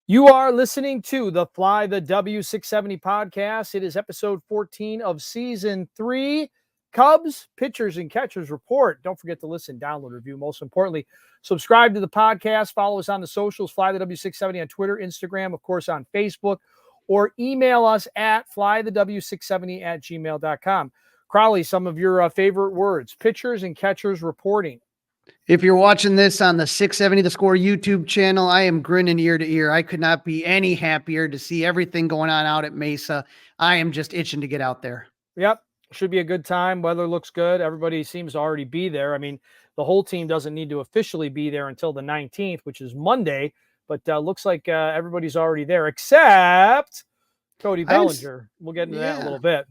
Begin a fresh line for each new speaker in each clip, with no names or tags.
You are listening to the Fly the W670 podcast. It is episode 14 of season 3. Cubs, pitchers, and catchers report. Don't forget to listen, download, review. Most importantly, subscribe to the podcast. Follow us on the socials, Fly the W670 on Twitter, Instagram, of course, on Facebook, or email us at flythew670@gmail.com. Crawly, some of your favorite words, pitchers and catchers reporting.
If you're watching this on the 670 The Score YouTube channel, I am grinning ear to ear. I could not be any happier to see everything going on out at Mesa. I am just itching to get out there.
Yep. Should be a good time. Weather looks good. Everybody seems to already be there. I mean, the whole team doesn't need to officially be there until the 19th, which is Monday, but looks like everybody's already there except Cody Bellinger. We'll get into that in a little bit.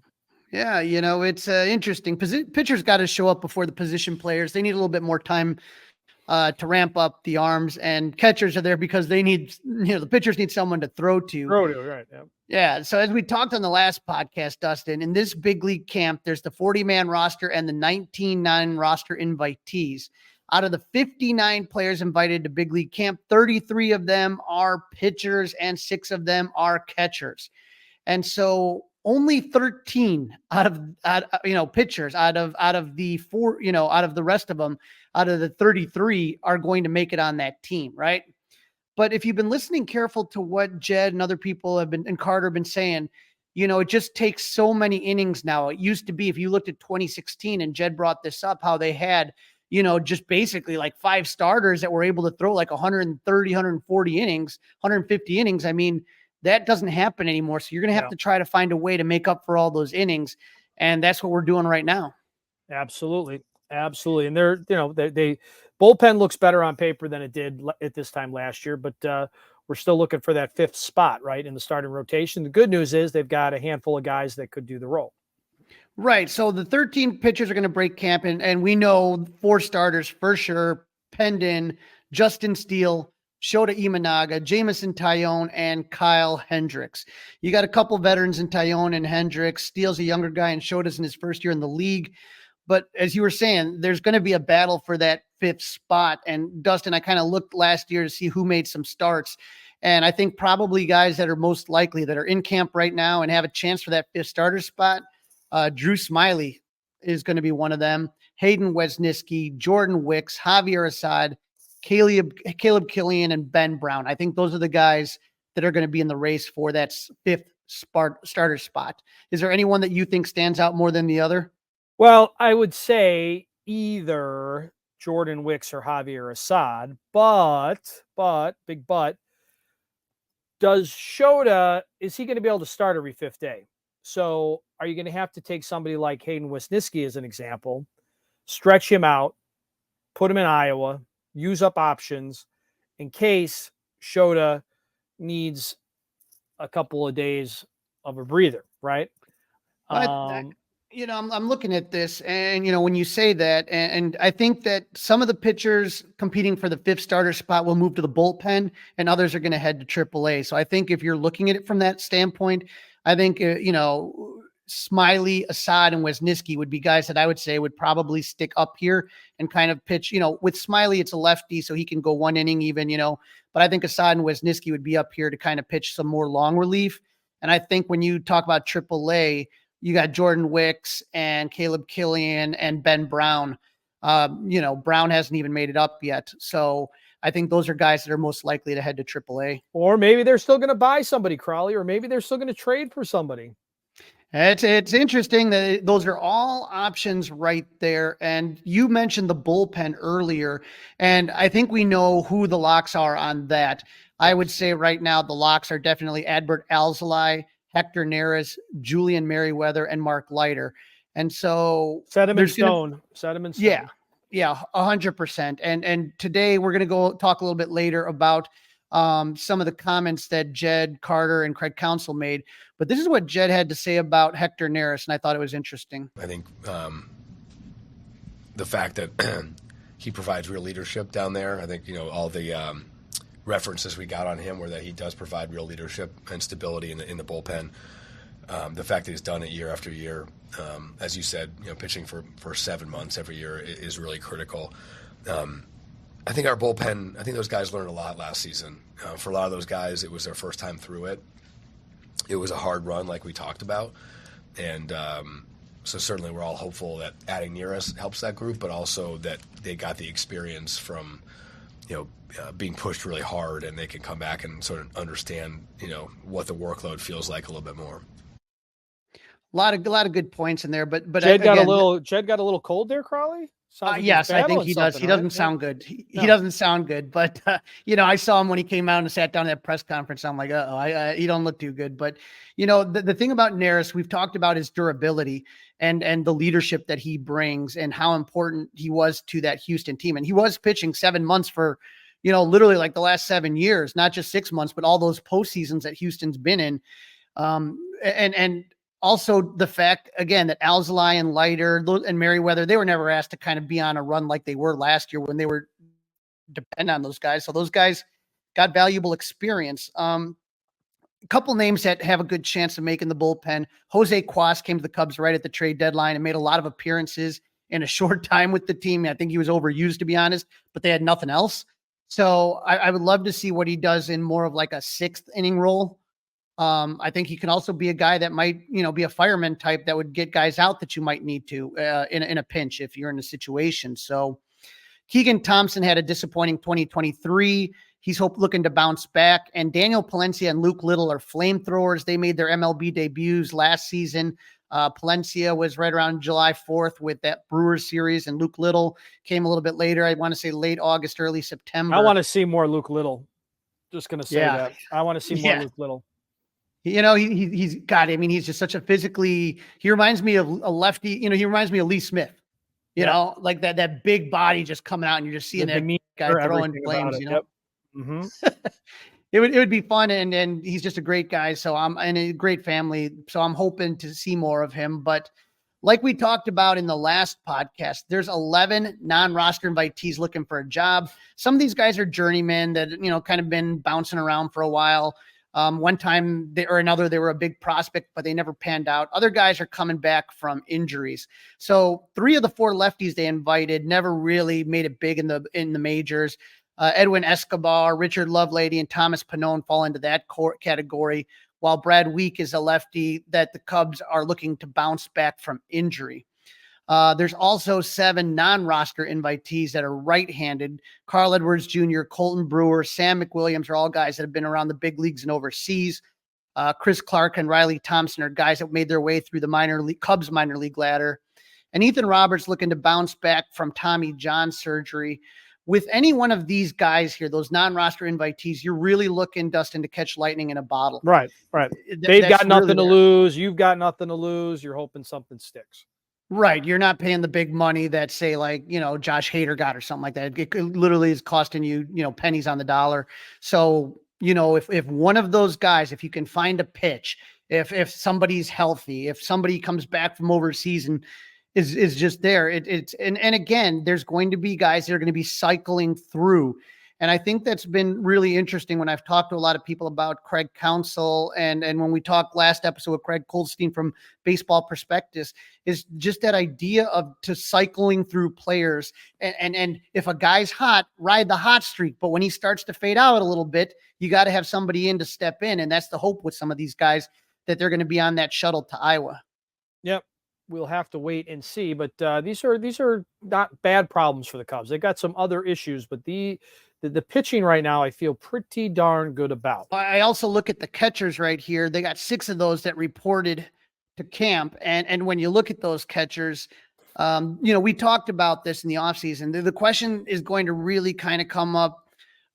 Yeah, you know, it's interesting. Pitchers got to show up before the position players. They need a little bit more time to ramp up the arms, and catchers are there because they need, the pitchers need someone to throw to.
Right. Yeah.
Yeah. So as we talked on the last podcast, Dustin, in this big league camp, there's the 40-man roster and the 19 non-roster invitees. Out of the 59 players invited to big league camp, 33 of them are pitchers and 6 of them are catchers. And so only 13 out of pitchers out of the 4, out of the rest of them, out of the 33 are going to make it on that team, right? But if you've been listening careful to what Jed and other people have been, and Carter have been saying, it just takes so many innings now. It used to be, if you looked at 2016, and Jed brought this up, how they had, just basically like 5 starters that were able to throw like 130, 140 innings, 150 innings. I mean, that doesn't happen anymore. So you're going to have to try to find a way to make up for all those innings. And that's what we're doing right now.
Absolutely. And they bullpen looks better on paper than it did at this time last year, but we're still looking for that 5th spot, right, in the starting rotation. The good news is they've got a handful of guys that could do the role.
Right. So the 13 pitchers are going to break camp, and we know 4 starters for sure: Pendon, Justin Steele, Shota Imanaga, Jamison Tyone, and Kyle Hendricks. You got a couple veterans in Tyone and Hendricks. Steele's a younger guy, and Shota's in his first year in the league. But as you were saying, there's going to be a battle for that 5th spot. And Dustin, I kind of looked last year to see who made some starts. And I think probably guys that are most likely that are in camp right now and have a chance for that 5th starter spot, Drew Smyly is going to be one of them. Hayden Wesniewski, Jordan Wicks, Javier Assad, Caleb Killian, and Ben Brown. I think those are the guys that are going to be in the race for that 5th starter spot. Is there anyone that you think stands out more than the other?
Well, I would say either Jordan Wicks or Javier Assad, but, does Shota, is he going to be able to start every 5th day? So are you going to have to take somebody like Hayden Wesniewski as an example, stretch him out, put him in Iowa, use up options in case Shota needs a couple of days of a breather, right?
I'm looking at this, and, when you say that, and I think that some of the pitchers competing for the 5th starter spot will move to the bullpen, and others are going to head to AAA. So I think if you're looking at it from that standpoint, I think, Smyly, Assad, and Wesniewski would be guys that I would say would probably stick up here and kind of pitch. With Smyly, it's a lefty, so he can go 1 inning even, but I think Assad and Wesniewski would be up here to kind of pitch some more long relief. And I think when you talk about AAA, you got Jordan Wicks and Caleb Killian and Ben Brown. Brown hasn't even made it up yet. So I think those are guys that are most likely to head to AAA.
Or maybe they're still going to buy somebody, Crawly, or maybe they're still going to trade for somebody.
It's interesting that those are all options right there. And you mentioned the bullpen earlier, and I think we know who the locks are on that. I would say right now the locks are definitely Adbert Alzolay, Hector Neris, Julian Merriweather, and Mark Leiter. And so
set him in stone.
Yeah, 100%. And today we're going to go talk a little bit later about some of the comments that Jed, Carter, and Craig Counsell made. But this is what Jed had to say about Hector Neris, and I thought it was interesting.
I think the fact that he provides real leadership down there, I think, all the references we got on him were that he does provide real leadership and stability in the bullpen. The fact that he's done it year after year, as you said, pitching for 7 months every year is really critical. I think our bullpen, I think those guys learned a lot last season. For a lot of those guys, it was their first time through it. It was a hard run like we talked about. And so certainly we're all hopeful that adding Nearest helps that group, but also that they got the experience from, being pushed really hard, and they can come back and sort of understand, what the workload feels like a little bit more.
A lot of good points in there, but
Jed got a little cold there, Crawly. Like
yes, I think he does. He doesn't sound good. He doesn't sound good, but I saw him when he came out and sat down at that press conference. I'm like, he don't look too good. But the thing about Neris, we've talked about his durability and the leadership that he brings and how important he was to that Houston team. And he was pitching 7 months for, literally like the last 7 years, not just 6 months, but all those postseasons that Houston's been in. And also the fact, again, that Alzolay and Leiter and Merriweather, they were never asked to kind of be on a run like they were last year when they were dependent on those guys. So those guys got valuable experience. A couple names that have a good chance of making the bullpen. Jose Cuas came to the Cubs right at the trade deadline and made a lot of appearances in a short time with the team. I think he was overused, to be honest, but they had nothing else. So I would love to see what he does in more of like a 6th inning role. I think he can also be a guy that might, be a fireman type that would get guys out that you might need to in a pinch if you're in a situation. So Keegan Thompson had a disappointing 2023. He's looking to bounce back. And Daniel Palencia and Luke Little are flamethrowers. They made their MLB debuts last season. Palencia was right around July 4th with that Brewers series, and Luke Little came a little bit later. I want to say late August, early September.
I want to see more Luke Little. Just going to say that. I want to see more Luke Little.
He's got, he's just such a physically, he reminds me of a lefty, he reminds me of Lee Smith, like that big body just coming out and you're just seeing that guy throwing flames,
Yep. Mm-hmm.
It would be fun. And he's just a great guy. So I'm in a great family. So I'm hoping to see more of him. But like we talked about in the last podcast, there's 11 non-roster invitees looking for a job. Some of these guys are journeymen that, kind of been bouncing around for a while. One time or another, they were a big prospect, but they never panned out. Other guys are coming back from injuries. So 3 of the 4 lefties they invited never really made it big in the majors. Edwin Escobar, Richard Lovelady, and Thomas Pannone fall into that category, while Brad Week is a lefty that the Cubs are looking to bounce back from injury. There's also 7 non-roster invitees that are right-handed. Carl Edwards Jr., Colton Brewer, Sam McWilliams are all guys that have been around the big leagues and overseas. Chris Clark and Riley Thompson are guys that made their way through the Cubs minor league ladder. And Ethan Roberts looking to bounce back from Tommy John surgery. With any one of these guys here, those non-roster invitees, you're really looking, Dustin, to catch lightning in a bottle.
Right. They've got nothing to lose. You've got nothing to lose. You're hoping something sticks.
Right. You're not paying the big money that, say, like, Josh Hader got or something like that. It literally is costing you, pennies on the dollar. So, if one of those guys, if you can find a pitch, if somebody's healthy, if somebody comes back from overseas and is just there, and again, there's going to be guys that are going to be cycling through. And I think that's been really interesting when I've talked to a lot of people about Craig Counsell and when we talked last episode with Craig Goldstein from Baseball Prospectus, is just that idea of cycling through players. And if a guy's hot, ride the hot streak. But when he starts to fade out a little bit, you got to have somebody in to step in. And that's the hope with some of these guys, that they're going to be on that shuttle to Iowa.
Yep. We'll have to wait and see. But these are not bad problems for the Cubs. They've got some other issues, but the pitching right now, I feel pretty darn good about.
I also look at the catchers right here. They got 6 of those that reported to camp. And when you look at those catchers, we talked about this in the offseason. The question is going to really kind of come up.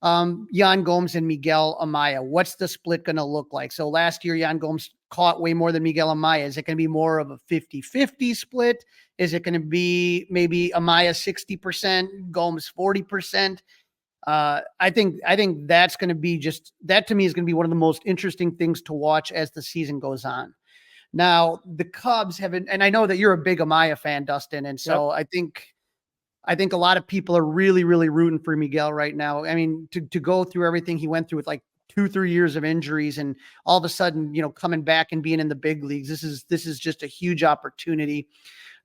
Yan Gomes and Miguel Amaya. What's the split going to look like? So last year, Yan Gomes caught way more than Miguel Amaya. Is it going to be more of a 50-50 split? Is it going to be maybe Amaya 60%, Gomes 40%? I think that's going to be that to me is going to be one of the most interesting things to watch as the season goes on. Now, the Cubs haven't, and I know that you're a big Amaya fan, Dustin. And so yep. I think a lot of people are really, really rooting for Miguel right now. I mean, to go through everything he went through with like 2-3 years of injuries and all of a sudden, coming back and being in the big leagues, this is just a huge opportunity.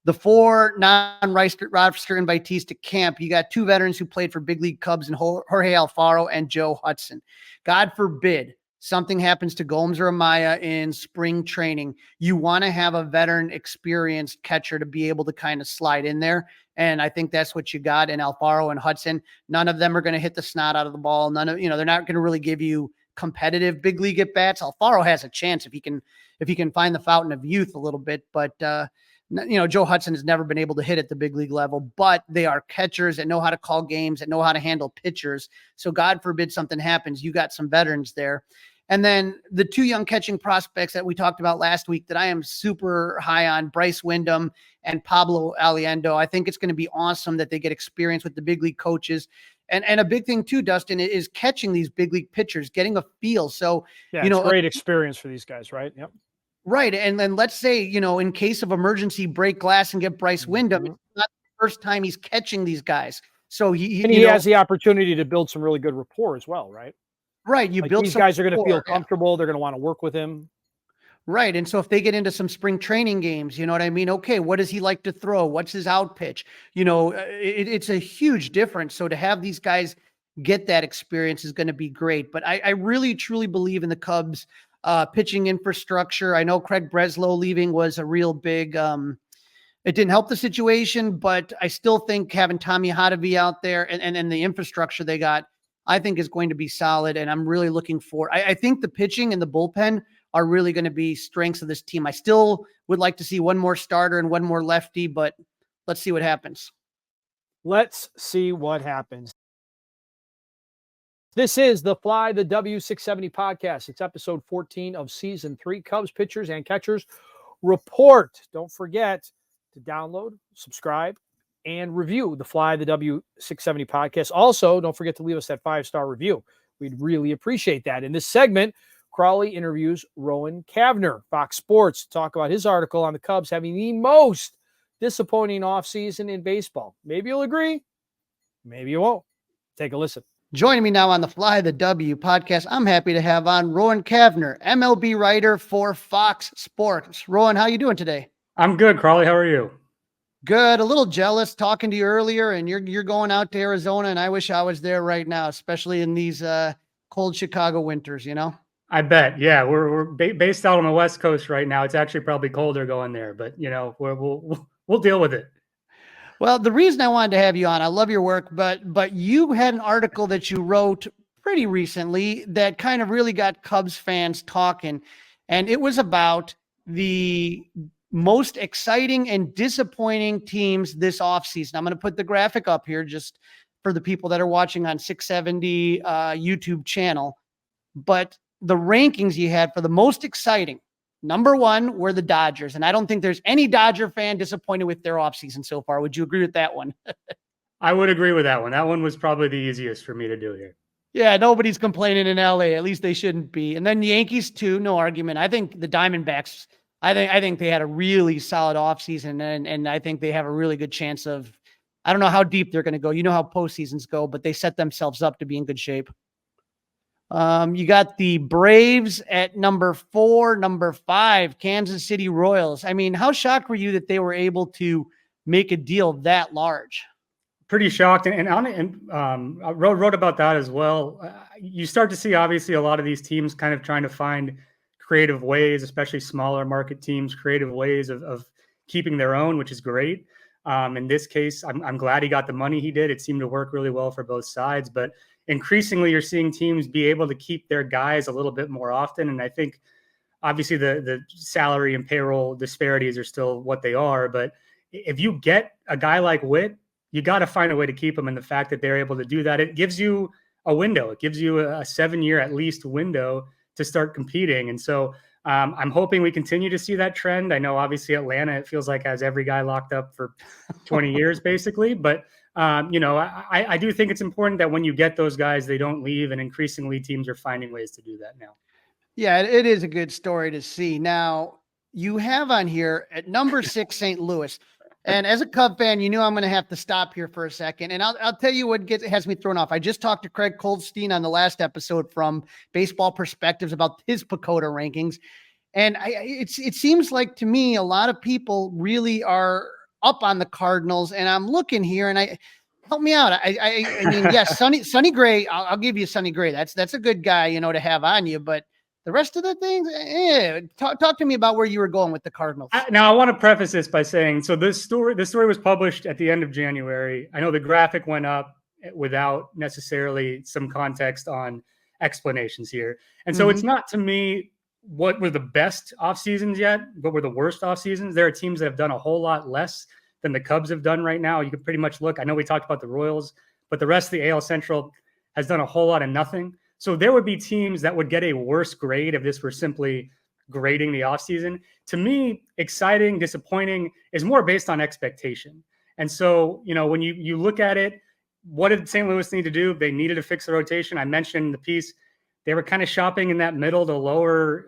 the 4 non-roster invitees to camp, you got 2 veterans who played for big league Cubs and Jorge Alfaro and Joe Hudson. God forbid something happens to Gomes or Amaya in spring training. You want to have a veteran experienced catcher to be able to kind of slide in there. And I think that's what you got in Alfaro and Hudson. None of them are going to hit the snot out of the ball. None of, they're not going to really give you competitive big league at bats. Alfaro has a chance if he can find the fountain of youth a little bit, but Joe Hudson has never been able to hit at the big league level, but they are catchers that know how to call games, that know how to handle pitchers. So God forbid something happens, you got some veterans there. And then the 2 young catching prospects that we talked about last week that I am super high on, Bryce Wyndham and Pablo Aliendo. I think it's going to be awesome that they get experience with the big league coaches. And a big thing too, Dustin, is catching these big league pitchers, getting a feel. So,
it's great experience for these guys, right? Yep.
Right. And then let's say, in case of emergency, break glass and get Bryce Wyndham. It's not the first time he's catching these guys. So he
has the opportunity to build some really good rapport as well, right?
Right.
These guys are going to feel comfortable. Yeah. They're going to want to work with him.
Right. And so if they get into some spring training games, you know what I mean? Okay, what does he like to throw? What's his out pitch? It's a huge difference. So to have these guys get that experience is going to be great. But I really, truly believe in the Cubs pitching infrastructure. I know Craig Breslow leaving was a real big, it didn't help the situation, but I still think having Tommy Hotovy out there and the infrastructure they got, I think is going to be solid. And I'm really looking for, I think the pitching and the bullpen are really going to be strengths of this team. I still would like to see one more starter and one more lefty, but let's see what happens.
Let's see what happens. This is the Fly the W670 podcast. It's episode 14 of season 3, Cubs pitchers and catchers report. Don't forget to download, subscribe, and review the Fly the W670 podcast. Also, don't forget to leave us that 5-star review. We'd really appreciate that. In this segment, Crawly interviews Rowan Kavner, Fox Sports, to talk about his article on the Cubs having the most disappointing offseason in baseball. Maybe you'll agree, maybe you won't. Take a listen.
Joining me now on the Fly the W podcast, I'm happy to have on Rowan Kavner, MLB writer for Fox Sports. Rowan, how you doing today?
I'm good, Crawly. How are you?
Good. A little jealous talking to you earlier, and you're going out to Arizona, and I wish I was there right now, especially in these cold Chicago winters,
I bet. Yeah, we're based out on the West Coast right now. It's actually probably colder going there, but we'll deal with it.
Well, the reason I wanted to have you on, I love your work, but you had an article that you wrote pretty recently that kind of really got Cubs fans talking, and it was about the most exciting and disappointing teams this offseason. I'm going to put the graphic up here just for the people that are watching on 670 YouTube channel, but the rankings you had for the most exciting, number 1 were the Dodgers. And I don't think there's any Dodger fan disappointed with their offseason so far. Would you agree with that one?
I would agree with that one. That one was probably the easiest for me to do here.
Yeah, nobody's complaining in LA. At least they shouldn't be. And then the Yankees too, no argument. I think the Diamondbacks, I think they had a really solid offseason, and I think they have a really good chance of, I don't know how deep they're going to go. You know how postseasons go, but they set themselves up to be in good shape. You got the Braves at number 4, number 5, Kansas City Royals. I mean, how shocked were you that they were able to make a deal that large?
Pretty shocked. And I wrote about that as well. You start to see, obviously, a lot of these teams kind of trying to find creative ways, especially smaller market teams, creative ways of keeping their own, which is great. In this case, I'm glad he got the money he did. It seemed to work really well for both sides, but increasingly you're seeing teams be able to keep their guys a little bit more often. And I think obviously the salary and payroll disparities are still what they are, but if you get a guy like Witt, you got to find a way to keep him. And the fact that they're able to do that, it gives you a window. It gives you a 7-year at least window to start competing. And so I'm hoping we continue to see that trend. I know obviously Atlanta, it feels like has every guy locked up for 20 years basically, but I do think it's important that when you get those guys, they don't leave, and increasingly teams are finding ways to do that now.
Yeah, it is a good story to see. Now, you have on here at number 6, St. Louis. And as a Cub fan, you knew I'm going to have to stop here for a second. And I'll tell you what has me thrown off. I just talked to Craig Counsell on the last episode from Baseball Perspectives about his PECOTA rankings. And it seems like to me, a lot of people really are up on the Cardinals, and I'm looking here, and help me out. I mean, yes, Sonny Gray. I'll give you Sonny Gray. That's a good guy, to have on you. But the rest of the things, talk to me about where you were going with the Cardinals.
Now, I want to preface this by saying, so this story was published at the end of January. I know the graphic went up without necessarily some context on explanations here, and so it's not to me what were the best off seasons yet, what were the worst off seasons. There are teams that have done a whole lot less than the Cubs have done right now. You could pretty much look. I know we talked about the Royals, but the rest of the AL Central has done a whole lot of nothing. So there would be teams that would get a worse grade if this were simply grading the offseason. To me, exciting, disappointing is more based on expectation. And so, when you look at it, what did St. Louis need to do? They needed to fix the rotation. I mentioned in the piece, they were kind of shopping in that middle to lower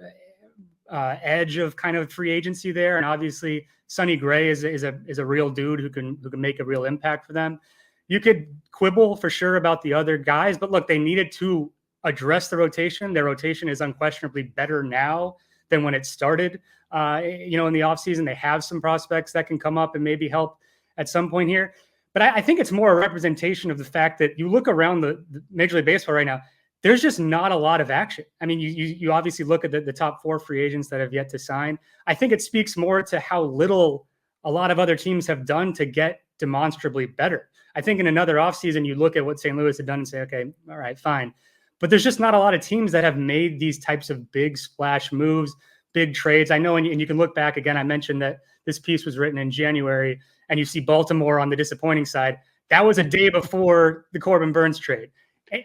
edge of kind of free agency there. And obviously Sonny Gray is a real dude who can make a real impact for them. You could quibble for sure about the other guys, but look, they needed to address the rotation. Their rotation is unquestionably better now than when it started. In the offseason, they have some prospects that can come up and maybe help at some point here. But I think it's more a representation of the fact that you look around the Major League Baseball right now, there's just not a lot of action. I mean, you obviously look at the top 4 free agents that have yet to sign. I think it speaks more to how little a lot of other teams have done to get demonstrably better. I think in another offseason, you look at what St. Louis had done and say, okay, all right, fine. But there's just not a lot of teams that have made these types of big splash moves, big trades. I know, and you can look back again. I mentioned that this piece was written in January, and you see Baltimore on the disappointing side. That was a day before the Corbin Burnes trade.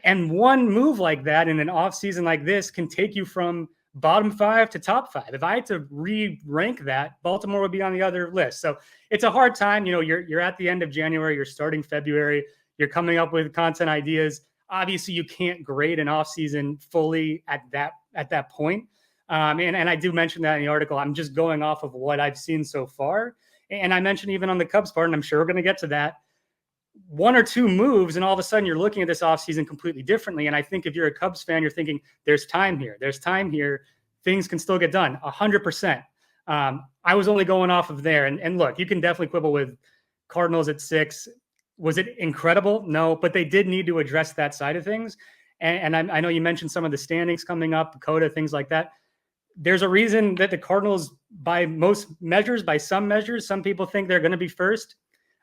And one move like that in an offseason like this can take you from bottom 5 to top 5. If I had to re-rank that, Baltimore would be on the other list. So it's a hard time. You're at the end of January, you're starting February, you're coming up with content ideas. Obviously, you can't grade an offseason fully at that point. And I do mention that in the article. I'm just going off of what I've seen so far. And I mentioned even on the Cubs part, and I'm sure we're going to get to that, 1 or 2 moves, and all of a sudden you're looking at this offseason completely differently. And I think if you're a Cubs fan, you're thinking, there's time here. Things can still get done 100%. I was only going off of there. And look, you can definitely quibble with Cardinals at 6. Was it incredible? No, but they did need to address that side of things. And I know you mentioned some of the standings coming up, Coda, things like that. There's a reason that the Cardinals, by some measures, some people think they're going to be first.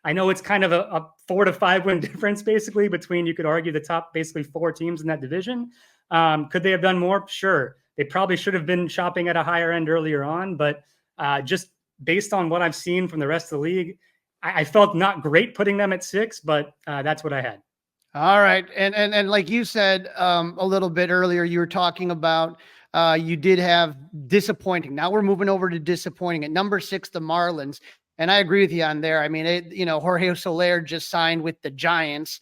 I know it's kind of a 4 to 5 win difference, basically, between, you could argue, the top basically 4 teams in that division. Could they have done more? Sure. They probably should have been shopping at a higher end earlier on, but just based on what I've seen from the rest of the league, I felt not great putting them at 6, but that's what I had.
All right. And like you said a little bit earlier, you were talking about you did have disappointing. Now we're moving over to disappointing. At number 6, the Marlins. And I agree with you on there. I mean, Jorge Soler just signed with the Giants,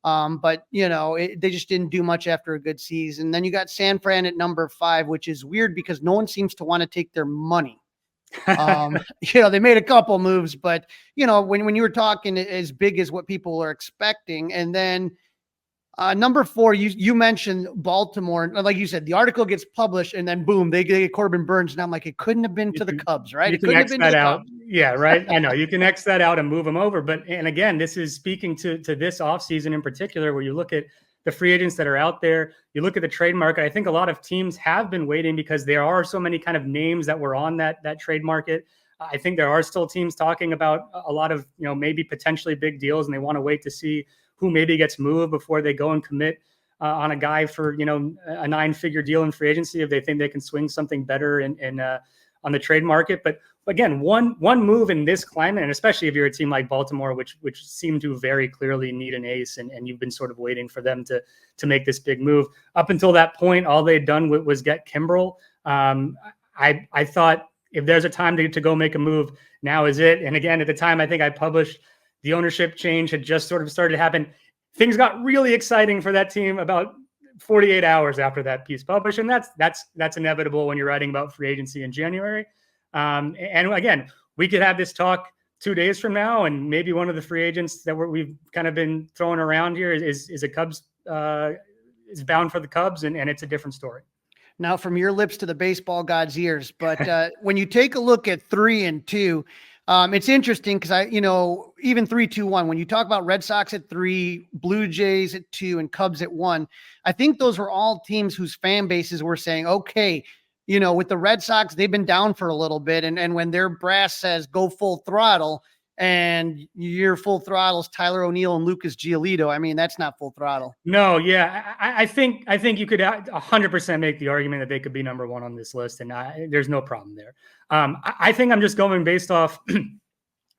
but they just didn't do much after a good season. Then you got San Fran at number 5, which is weird because no one seems to want to take their money. They made a couple moves, but when you were talking as big as what people are expecting, and then number 4, you mentioned Baltimore. Like you said, the article gets published and then boom, they get Corbin Burnes. And I'm like, it couldn't have been to the Cubs, right?
You can X that out. Yeah, right. I know you can X that out and move them over. And again, this is speaking to this offseason in particular, where you look at the free agents that are out there, you look at the trade market. I think a lot of teams have been waiting because there are so many kind of names that were on that trade market. I think there are still teams talking about a lot of, maybe potentially big deals, and they want to wait to see who maybe gets moved before they go and commit on a guy for, a 9-figure deal in free agency if they think they can swing something better on the trade market. But again, one move in this climate, and especially if you're a team like Baltimore, which seem to very clearly need an ace, and you've been sort of waiting for them to make this big move. Up until that point, all they'd done was get Kimbrel. I thought if there's a time to go make a move, now is it. And again, at the time, I think I published, the ownership change had just sort of started to happen. Things got really exciting for that team about 48 hours after that piece published. And that's inevitable when you're writing about free agency in January. And again, we could have this talk 2 days from now, and maybe one of the free agents that we've kind of been throwing around here is a Cubs, is bound for the Cubs, and it's a different story.
Now, from your lips to the baseball god's ears. But when you take a look at 3 and 2, It's interesting because even 3-2-1, when you talk about Red Sox at 3, Blue Jays at 2, and Cubs at 1, I think those were all teams whose fan bases were saying, okay, with the Red Sox, they've been down for a little bit. And when their brass says go full throttle and your full throttle is Tyler O'Neill and Lucas Giolito, I mean, that's not full throttle.
No, yeah. I think you could 100% make the argument that they could be number 1 on this list, and there's no problem there. I think I'm just going based off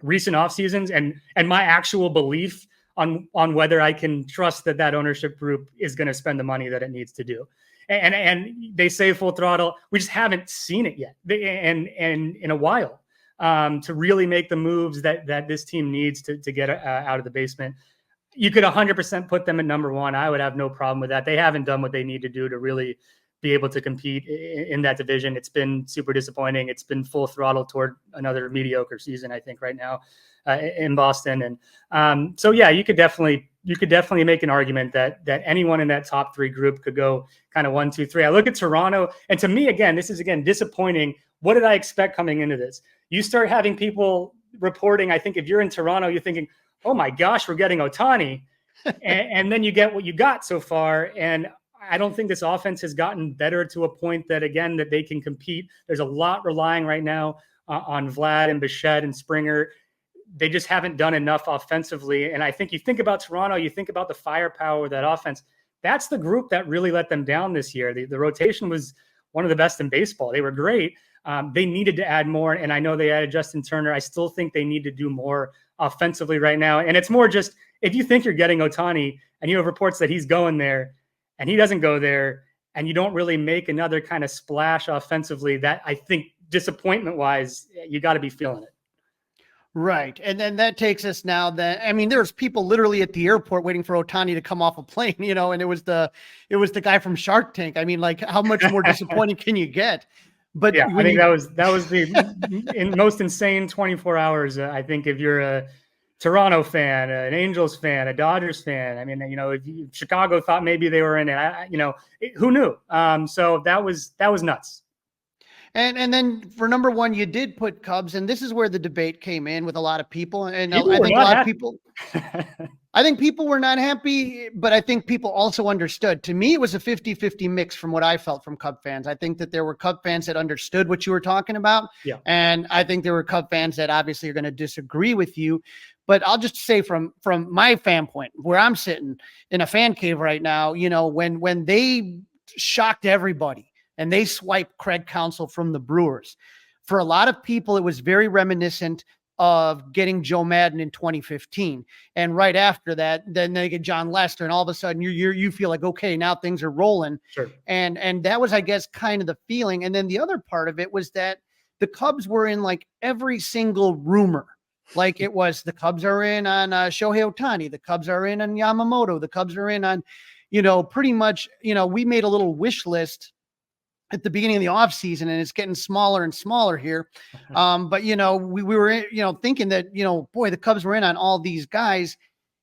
recent off seasons and my actual belief on whether I can trust that ownership group is going to spend the money that it needs to do. And they say full throttle. We just haven't seen it yet, and in a while, to really make the moves that this team needs to get out of the basement. You could 100% put them at number 1. I would have no problem with that. They haven't done what they need to do to really be able to compete in that division. It's been super disappointing. It's been full throttle toward another mediocre season, I think, right now in Boston. And so, yeah, you could definitely make an argument that anyone in that top 3 group could go kind of 1, 2, 3. I look at Toronto, and to me, again, this is disappointing. What did I expect coming into this? You start having people reporting. I think if you're in Toronto, you're thinking, oh my gosh, we're getting Ohtani. and then you get what you got so far. And I don't think this offense has gotten better to a point that they can compete. There's a lot relying right now on Vlad and Bichette and Springer. They just haven't done enough offensively. And I think you think about Toronto, you think about the firepower of that offense. That's the group that really let them down this year. The rotation was one of the best in baseball. They were great. They needed to add more. And I know they added Justin Turner. I still think they need to do more offensively right now. And it's more just, if you think you're getting Ohtani and you have reports that he's going there and he doesn't go there, and you don't really make another kind of splash offensively, that I think disappointment wise, you got to be feeling it.
Right. And then that takes us now there's people literally at the airport waiting for Ohtani to come off a plane, and it was the guy from Shark Tank. I mean, like, how much more disappointing can you get? But
yeah, I think that was the most insane 24 hours. I think if you're a Toronto fan, an Angels fan, a Dodgers fan, I mean, if Chicago thought maybe they were in it, who knew? So that was nuts.
And then for number 1, you did put Cubs, and this is where the debate came in with a lot of people. And I think a lot of people, I think people were not happy, but I think people also understood. To me, it was a 50-50 mix from what I felt from Cub fans. I think that there were Cub fans that understood what you were talking about.
Yeah. And
I think there were Cub fans that obviously are going to disagree with you. But I'll just say from my fan point, where I'm sitting in a fan cave right now, when they shocked everybody, and they swiped Craig Counsell from the Brewers. For a lot of people, it was very reminiscent of getting Joe Madden in 2015. And right after that, then they get John Lester, and all of a sudden you feel like, okay, now things are rolling.
Sure.
And that was, I guess, kind of the feeling. And then the other part of it was that the Cubs were in like every single rumor. Like it was the Cubs are in on Shohei Ohtani. The Cubs are in on Yamamoto. The Cubs are in on, pretty much, we made a little wish list at the beginning of the offseason, and it's getting smaller and smaller here. But, we were, thinking that, boy, the Cubs were in on all these guys.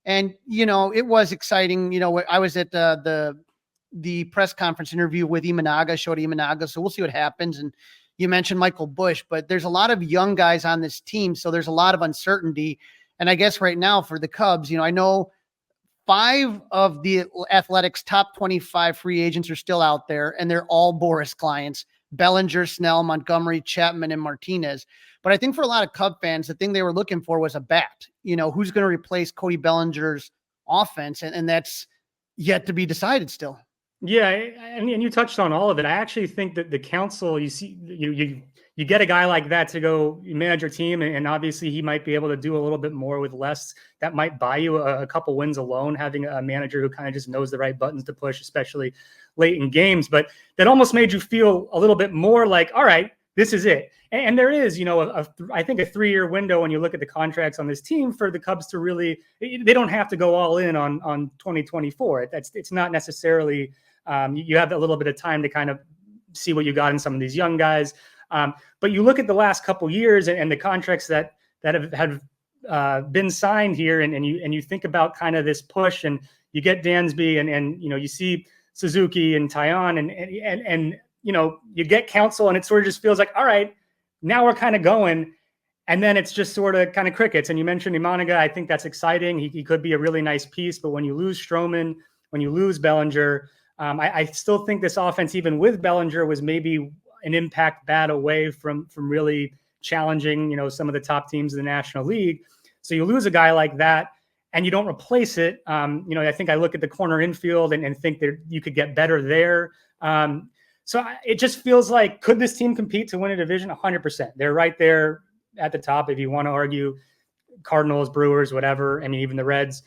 And, it was exciting. I was at the press conference interview with Shota Imanaga. So we'll see what happens. And you mentioned Michael Busch, but there's a lot of young guys on this team. So there's a lot of uncertainty. And I guess right now for the Cubs, I know 5 of the Athletics' top 25 free agents are still out there, and they're all Boris clients: Bellinger, Snell, Montgomery, Chapman, and Martinez. But I think for a lot of Cub fans, the thing they were looking for was a bat. Who's going to replace Cody Bellinger's offense? And that's yet to be decided still.
Yeah, and you touched on all of it. I actually think that the council, you get a guy like that to go manage your team, and obviously he might be able to do a little bit more with less. That might buy you a couple wins alone, having a manager who kind of just knows the right buttons to push, especially late in games. But that almost made you feel a little bit more like, all right, this is it. And there is, I think a 3-year window when you look at the contracts on this team for the Cubs to really, they don't have to go all in on 2024. It's not necessarily, you have a little bit of time to kind of see what you got in some of these young guys. But you look at the last couple years and the contracts that have been signed here, and you think about kind of this push, and you get Dansby and you see Suzuki and Taillon and you get Counsell, and it sort of just feels like, all right, now we're kind of going. And then it's just sort of kind of crickets. And you mentioned Imanaga. I think that's exciting. He could be a really nice piece. But when you lose Stroman, when you lose Bellinger, I still think this offense, even with Bellinger, was maybe an impact bat away from really challenging, some of the top teams in the National League. So you lose a guy like that and you don't replace it. I think I look at the corner infield and think that you could get better there. So it just feels like, could this team compete to win a division? 100%. They're right there at the top. If you want to argue Cardinals, Brewers, whatever, I mean, even the Reds,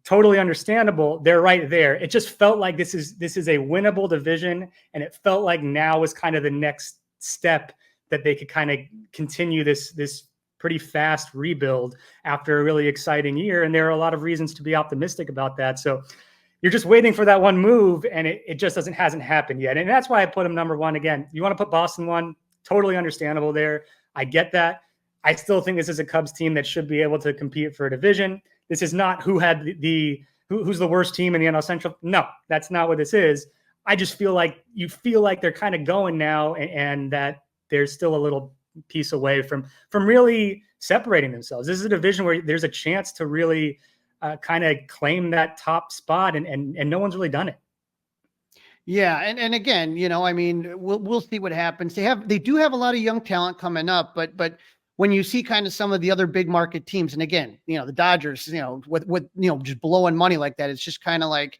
totally understandable. They're right there. It just felt like this is a winnable division. And it felt like now was kind of the next step that they could kind of continue this pretty fast rebuild after a really exciting year. And there are a lot of reasons to be optimistic about that. So you're just waiting for that one move, and it just hasn't happened yet. And that's why I put them number one. Again, you want to put Boston one, totally understandable there. I get that. I still think this is a Cubs team that should be able to compete for a division. This is not who's the worst team in the NL Central. No, that's not what this is. I just feel like they're kind of going now, and that there's still a little piece away from really separating themselves. This is a division where there's a chance to really kind of claim that top spot, and no one's really done it.
Yeah. And again, we'll see what happens. They do have a lot of young talent coming up, but when you see kind of some of the other big market teams, and again, the Dodgers, with just blowing money like that, it's just kind of like,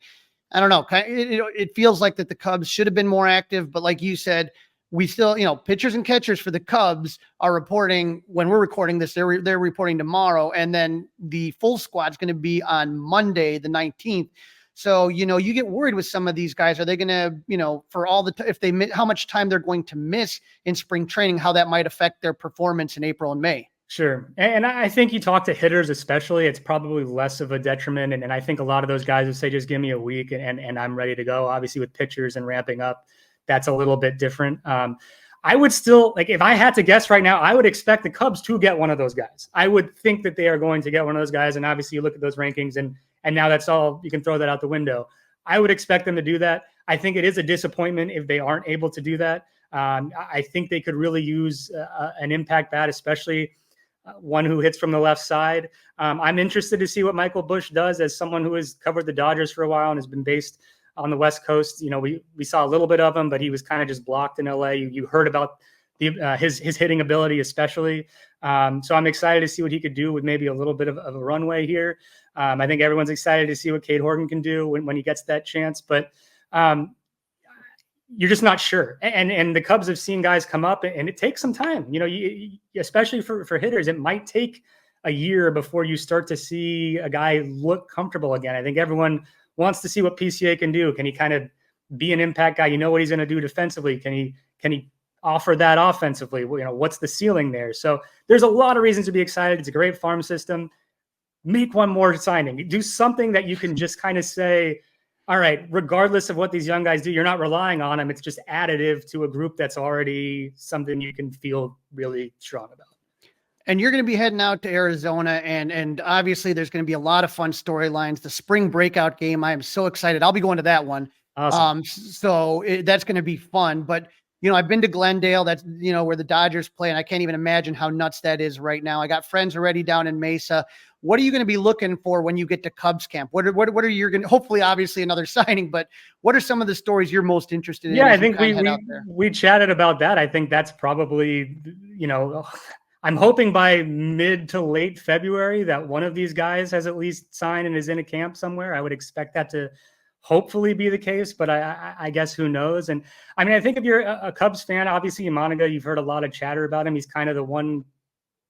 I don't know, it feels like that the Cubs should have been more active, but like you said, we still, pitchers and catchers for the Cubs are reporting when we're recording this, they're reporting tomorrow. And then the full squad's going to be on Monday, the 19th. So, you get worried with some of these guys. Are they going to, for all how much time they're going to miss in spring training, how that might affect their performance in April and May?
Sure. And I think you talk to hitters, especially, it's probably less of a detriment. And I think a lot of those guys would say, just give me a week and I'm ready to go. Obviously with pitchers and ramping up, that's a little bit different. I would still, if I had to guess right now, I would expect the Cubs to get one of those guys. I would think that they are going to get one of those guys. And obviously you look at those rankings and now that's all, you can throw that out the window. I would expect them to do that. I think it is a disappointment if they aren't able to do that. I think they could really use an impact bat, especially one who hits from the left side. I'm interested to see what Michael Busch does as someone who has covered the Dodgers for a while and has been based on the West Coast. We saw a little bit of him, but he was kind of just blocked in LA. You heard about his hitting ability, especially. So I'm excited to see what he could do with maybe a little bit of a runway here. I think everyone's excited to see what Cade Horton can do when he gets that chance, but you're just not sure. And the Cubs have seen guys come up, and it takes some time. Especially for hitters, it might take a year before you start to see a guy look comfortable again. I think everyone wants to see what PCA can do. Can he kind of be an impact guy? What he's going to do defensively. Can he offer that offensively? What's the ceiling there? So there's a lot of reasons to be excited. It's a great farm system. Make one more signing. Do something that you can just kind of say, all right, regardless of what these young guys do, you're not relying on them. It's just additive to a group that's already something you can feel really strong about.
And you're going to be heading out to Arizona, and obviously there's going to be a lot of fun storylines. The spring breakout game, I am so excited. I'll be going to that one.
Awesome.
That's going to be fun. But I've been to Glendale. That's where the Dodgers play, and I can't even imagine how nuts that is right now. I got friends already down in Mesa. What are you going to be looking for when you get to Cubs camp? What are you going to? Hopefully, obviously, another signing. But what are some of the stories you're most interested in?
Yeah, I think we chatted about that. I think that's probably I'm hoping by mid to late February that one of these guys has at least signed and is in a camp somewhere. I would expect that to hopefully be the case, but I guess who knows? And I mean, I think if you're a Cubs fan, obviously Imanaga, you've heard a lot of chatter about him. He's kind of the one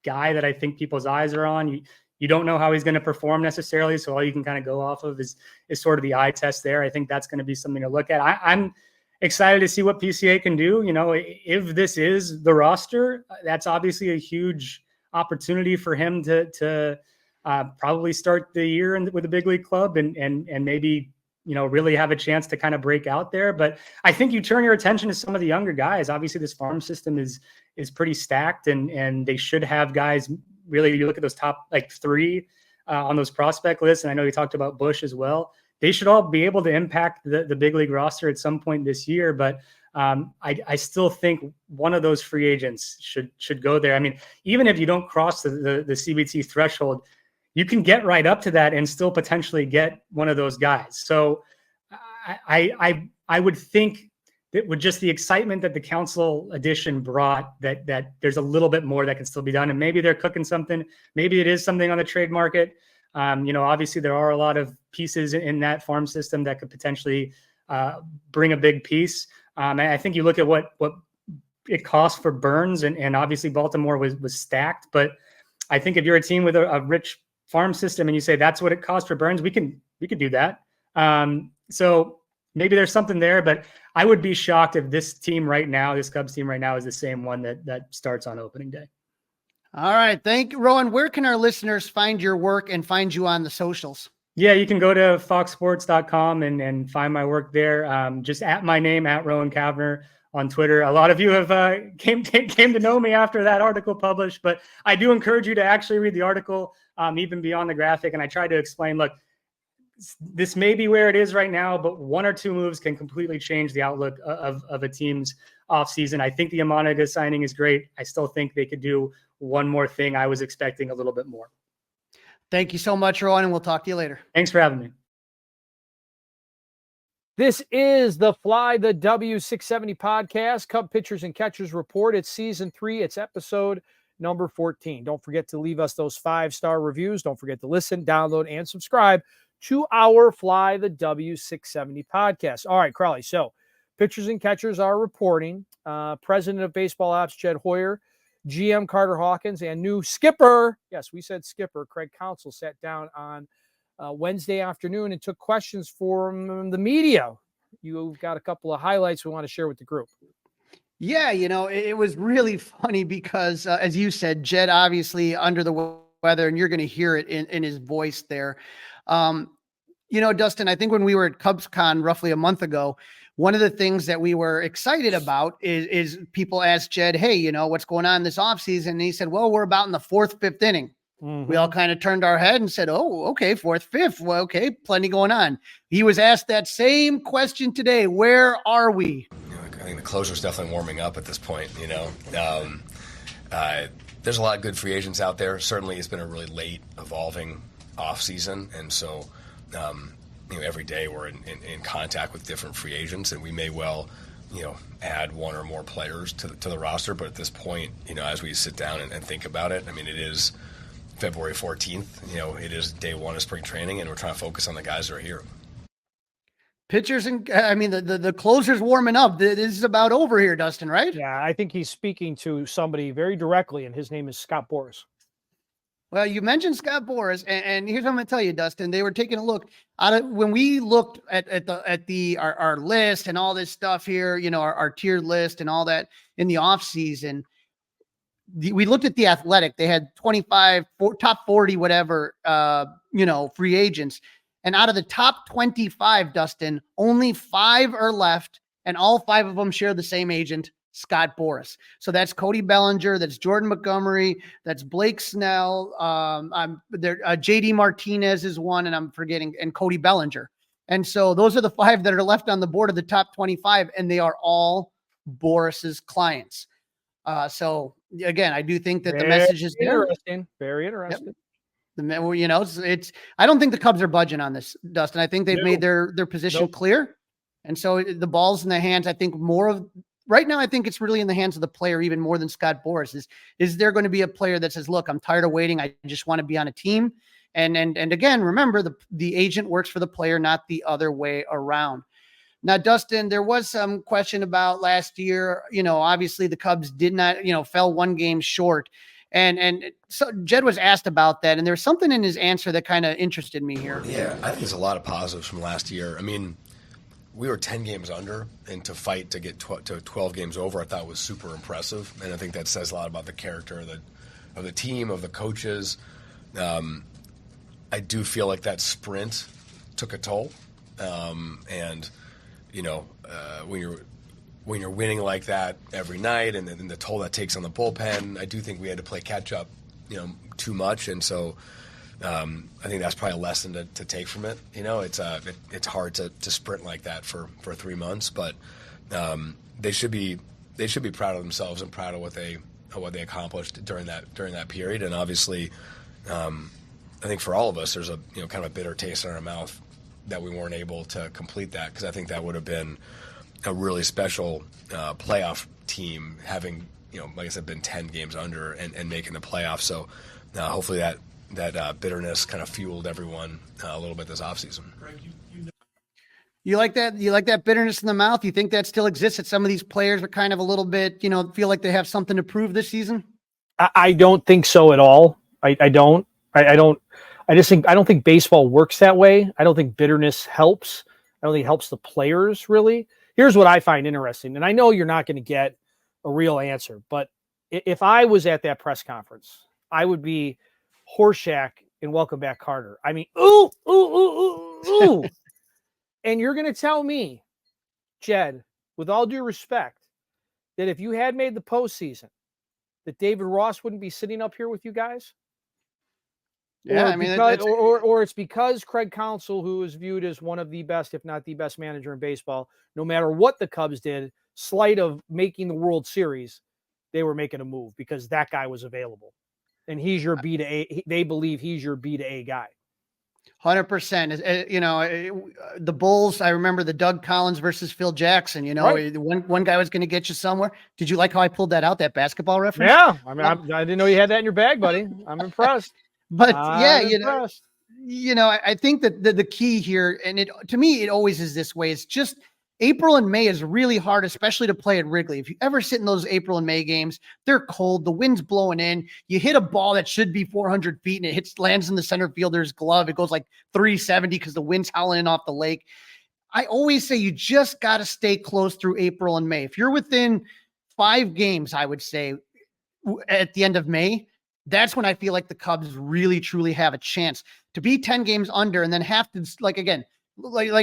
guy that I think people's eyes are on. You don't know how he's going to perform necessarily, so all you can kind of go off of is sort of the eye test there. I think that's going to be something to look at. I'm excited to see what PCA can do. If this is the roster, that's obviously a huge opportunity for him to probably start the year with a big league club and maybe really have a chance to kind of break out there. But I think you turn your attention to some of the younger guys. Obviously, this farm system is pretty stacked, and they should have guys. Really, you look at those top 3 on those prospect lists, and I know you talked about Busch as well. they should all be able to impact the big league roster at some point this year. But I still think one of those free agents should go there. I mean, even if you don't cross the CBT threshold, you can get right up to that and still potentially get one of those guys. So I would think that with just the excitement that the Counsell addition brought, that there's a little bit more that can still be done. And maybe they're cooking something. Maybe it is something on the trade market. Obviously there are a lot of pieces in that farm system that could potentially bring a big piece. And I think you look at what it cost for Burns, and obviously Baltimore was stacked. But I think if you're a team with a rich farm system and you say that's what it cost for Burns, we could do that. So maybe there's something there, but I would be shocked if this Cubs team right now is the same one that starts on opening day.
All right. Thank you, Rowan. Where can our listeners find your work and find you on the socials? Yeah,
you can go to foxsports.com and find my work there. Just at my name, at Rowan Kavner on Twitter. A lot of you have came to know me after that article published, but I do encourage you to actually read the article, even beyond the graphic. And I try to explain, look, this may be where it is right now, but one or two moves can completely change the outlook of a team's offseason. I think the Amanaga signing is great. I still think they could do one more thing. I was expecting a little bit more.
Thank you so much, Rowan, and we'll talk to you later.
Thanks for having me.
This is the Fly the W670 podcast, Cub Pitchers and Catchers Report. It's season 3. It's episode number 14. Don't forget to leave us those 5-star reviews. Don't forget to listen, download, and subscribe to our Fly the W670 podcast. All right, Crawly. So pitchers and catchers are reporting. President of Baseball Ops, Jed Hoyer, GM Carter Hawkins, and new skipper, yes, we said skipper, Craig Counsell, sat down on Wednesday afternoon and took questions from the media. You've got a couple of highlights we want to share with the group.
Yeah, it was really funny because, as you said, Jed obviously under the weather, and you're going to hear it in his voice there. Dustin, I think when we were at CubsCon roughly a month ago, one of the things that we were excited about is people asked Jed, hey, what's going on this offseason? And he said, well, we're about in the 4th, 5th inning. Mm-hmm. We all kind of turned our head and said, oh, okay, 4th, 5th. Well, okay, plenty going on. He was asked that same question today. Where are we?
I think the closer's definitely warming up at this point, There's a lot of good free agents out there. Certainly it's been a really late evolving offseason. And so, every day we're in contact with different free agents, and we may well, add one or more players to the roster. But at this point, as we sit down and think about it, it is February 14th. It is day 1 of spring training, and we're trying to focus on the guys that are here.
Pitchers and the closer's warming up. This is about over here, Dustin, right?
Yeah, I think he's speaking to somebody very directly, and his name is Scott Boras.
Well, you mentioned Scott Boras, and here's what I'm going to tell you, Dustin. They were taking a look when we looked at our list and all this stuff here, our tiered list and all that in the off season. We looked at The Athletic. They had 25 top 40, whatever, free agents. And out of the top 25, Dustin, only 5 are left, and all 5 of them share the same agent, Scott Boras. So that's Cody Bellinger, that's Jordan Montgomery, that's Blake Snell, JD Martinez is one, and I'm forgetting, and Cody Bellinger. And so those are the 5 that are left on the board of the top 25, and they are all Boras's clients. So again, I do think that the message is
interesting. Very interesting.
Yep. It's I don't think the Cubs are budging on this, Dustin. I think they've made their position clear. And so the ball's in the hands, I think right now, I think it's really in the hands of the player, even more than Scott Boras. Is there going to be a player that says, look, I'm tired of waiting. I just want to be on a team. And again, remember the agent works for the player, not the other way around. Now, Dustin, there was some question about last year, obviously the Cubs did not, fell 1 game short. And so Jed was asked about that, and there's something in his answer that kind of interested me here.
Yeah, I think there's a lot of positives from last year. We were 10 games under, and to fight to get to 12 games over, I thought was super impressive. And I think that says a lot about the character of the team, of the coaches. I do feel like that sprint took a toll. When you're winning like that every night, and then the toll that takes on the bullpen, I do think we had to play catch up, too much. And so I think that's probably a lesson to take from it. It's hard to sprint like that for 3 months, but they should be proud of themselves and proud of what they accomplished during that period. And obviously, I think for all of us, there's a kind of a bitter taste in our mouth that we weren't able to complete that, because I think that would have been a really special playoff team, having like I said, been 10 games under and making the playoffs. So hopefully that bitterness kind of fueled everyone a little bit this offseason.
You like that? You like that bitterness in the mouth? You think that still exists, that some of these players are kind of a little bit, feel like they have something to prove this season?
I don't think so at all. I don't think baseball works that way. I don't think bitterness helps. I don't think it helps the players really. Here's what I find interesting. And I know you're not going to get a real answer, but if I was at that press conference, I would be Horshack in Welcome Back, Carter. I mean, ooh, ooh, ooh, ooh, ooh. And you're going to tell me, Jed, with all due respect, that if you had made the postseason, that David Ross wouldn't be sitting up here with you guys?
Yeah,
or it's because Craig Counsell, who is viewed as one of the best, if not the best manager in baseball, no matter what the Cubs did, slight of making the World Series, they were making a move because that guy was available. And he's your B to A. They believe he's your B to A guy.
100%. The Bulls, I remember the Doug Collins versus Phil Jackson,
Right.
one guy was going to get you somewhere. Did you like how I pulled that out, that basketball reference?
Yeah. I mean, I didn't know you had that in your bag, buddy. I'm impressed.
But
I'm
impressed. I think that the key here, and to me, it always is this way. It's just April and May is really hard, especially to play at Wrigley. If you ever sit in those April and May games, they're cold. The wind's blowing in. You hit a ball that should be 400 feet and it lands in the center fielder's glove. It goes like 370 because the wind's howling in off the lake. I always say you just got to stay close through April and May. If you're within 5 games, I would say at the end of May, that's when I feel like the Cubs really, truly have a chance to be 10 games under and then have to, like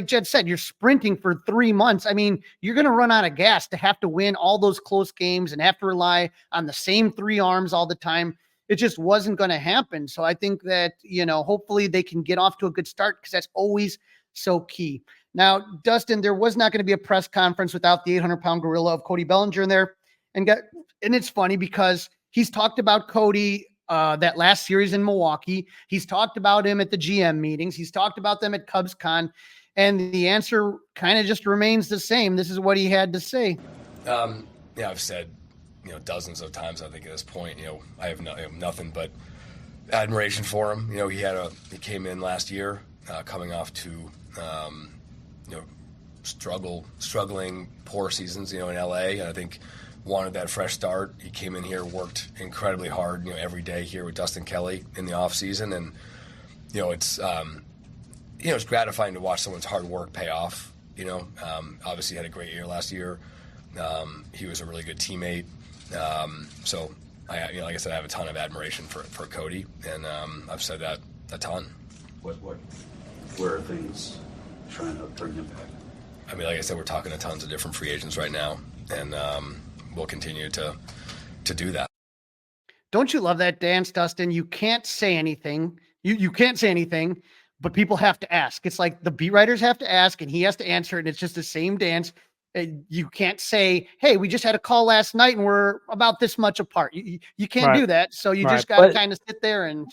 Jed said, you're sprinting for 3 months. I mean, you're going to run out of gas to have to win all those close games and have to rely on the same 3 arms all the time. It just wasn't going to happen. So I think that, hopefully they can get off to a good start, because that's always so key. Now, Dustin, there was not going to be a press conference without the 800-pound gorilla of Cody Bellinger in there. And it's funny because he's talked about Cody that last series in Milwaukee. He's talked about him at the GM meetings. He's talked about them at CubsCon, and the answer kind of just remains the same. This is what he had to say.
I've said, dozens of times, I think at this point, I have nothing but admiration for him. He came in last year, coming off 2, struggling poor seasons, in LA. And I think wanted that fresh start. He came in here, worked incredibly hard, every day here with Dustin Kelly in the off season. And, it's gratifying to watch someone's hard work pay off. Obviously had a great year last year. He was a really good teammate. So like I said, I have a ton of admiration for Cody, and I've said that a ton.
Where are things trying to bring him back?
I mean, like I said, we're talking to tons of different free agents right now, and we'll continue to do that.
Don't you love that dance, Dustin? You can't say anything. You can't say anything, but people have to ask. It's like the beat writers have to ask, and he has to answer, and it's just the same dance. You can't say, hey, we just had a call last night and we're about this much apart. You can't do that. So you just got to kind of sit there and.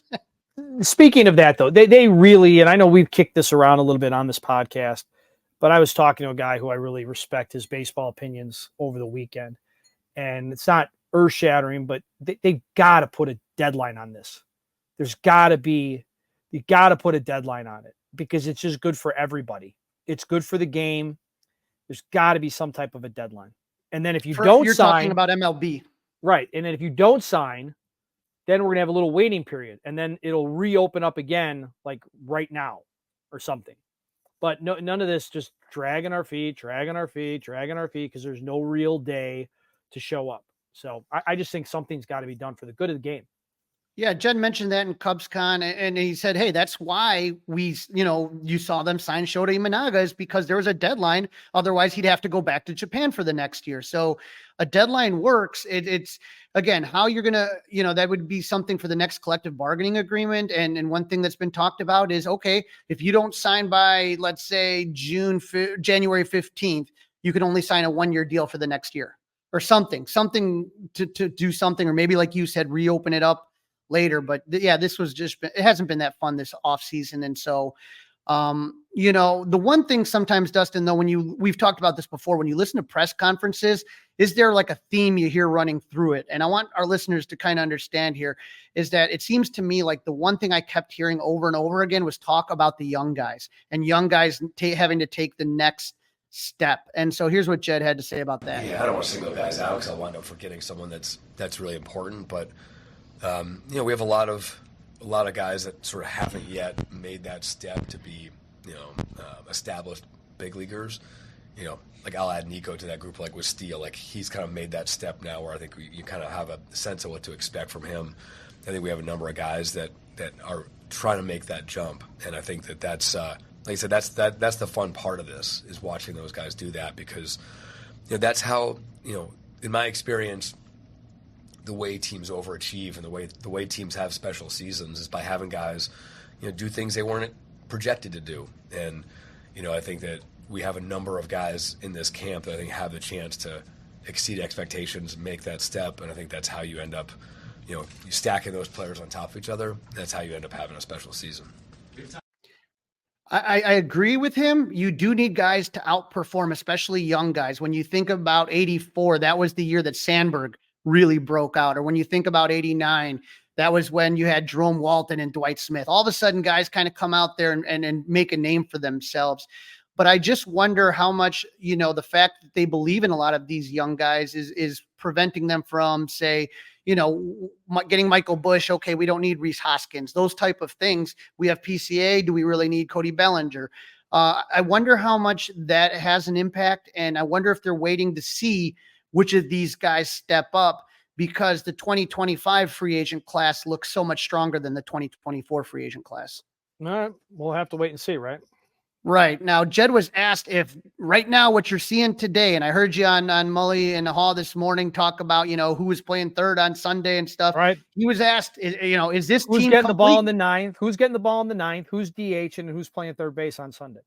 Speaking of that, though, they really, and I know we've kicked this around a little bit on this podcast, but I was talking to a guy who I really respect his baseball opinions over the weekend. And it's not earth shattering, but they've got to put a deadline on this. You got to put a deadline on it, because it's just good for everybody. It's good for the game. There's got to be some type of a deadline. And then if you're
talking about MLB.
Right. And then if you don't sign, then we're going to have a little waiting period, and then it'll reopen up again, like right now or something. But no, none of this just dragging our feet, because there's no real day to show up. So I just think something's got to be done for the good of the game.
Yeah, Jed mentioned that in CubsCon, and he said, hey, that's why you saw them sign Shota Imanaga, is because there was a deadline. Otherwise, he'd have to go back to Japan for the next year. So a deadline works. It's, again, how you're going to, that would be something for the next collective bargaining agreement. And one thing that's been talked about is, okay, if you don't sign by, let's say, January 15th, you can only sign a 1-year deal for the next year or something to do something, or maybe, like you said, reopen it up later. But yeah, this was it hasn't been that fun this off season. And so, the one thing sometimes, Dustin, though, we've talked about this before, when you listen to press conferences, is there like a theme you hear running through it? And I want our listeners to kind of understand here is that it seems to me like the one thing I kept hearing over and over again was talk about the young guys and young guys having to take the next step. And so here's what Jed had to say about that.
Yeah, I don't want to single guys out because I'll wind up forgetting someone that's really important, but we have a lot of guys that sort of haven't yet made that step to be, established big leaguers. Like I'll add Nico to that group, like with Steele. Like he's kind of made that step now where I think you kind of have a sense of what to expect from him. I think we have a number of guys that are trying to make that jump, and I think that's like I said, that's the fun part of this, is watching those guys do that, because that's how, in my experience, the way teams overachieve and the way teams have special seasons is by having guys, do things they weren't projected to do. And, I think that we have a number of guys in this camp that I think have the chance to exceed expectations, make that step. And I think that's how you end up, you stacking those players on top of each other. That's how you end up having a special season.
I agree with him. You do need guys to outperform, especially young guys. When you think about 84, that was the year that Sandberg really broke out. Or when you think about 89, that was when you had Jerome Walton and Dwight Smith. All of a sudden, guys kind of come out there and make a name for themselves. But I just wonder how much, the fact that they believe in a lot of these young guys is preventing them from, say, getting Michael Busch. Okay, we don't need Rhys Hoskins, those type of things. We have PCA. Do we really need Cody Bellinger? I wonder how much that has an impact. And I wonder if they're waiting to see which of these guys step up, because the 2025 free agent class looks so much stronger than the 2024 free agent class.
All right, we'll have to wait and see, right?
Right. Now, Jed was asked if right now what you're seeing today, and I heard you on Mully and the Hall this morning talk about, who was playing third on Sunday and stuff.
Right.
He was asked, is this
who's
team
getting
complete?
the ball in the ninth? Who's getting the ball in the ninth? Who's DH and who's playing third base on Sunday?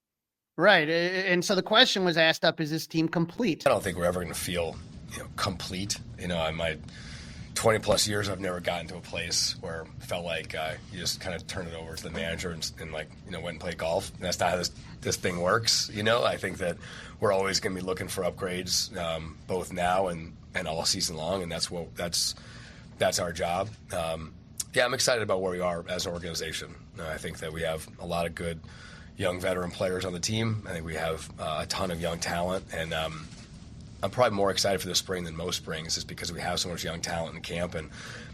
Right. And so the question was asked up, is this team complete?
I don't think we're ever going to feel complete. In my 20 plus years, I've never gotten to a place where it felt like you just kind of turn it over to the manager and went and played golf. And that's not how this thing works. I think that we're always going to be looking for upgrades, both now and all season long. And that's our job. I'm excited about where we are as an organization. I think that we have a lot of good young veteran players on the team. I think we have a ton of young talent, and I'm probably more excited for the spring than most springs, just because we have so much young talent in camp. And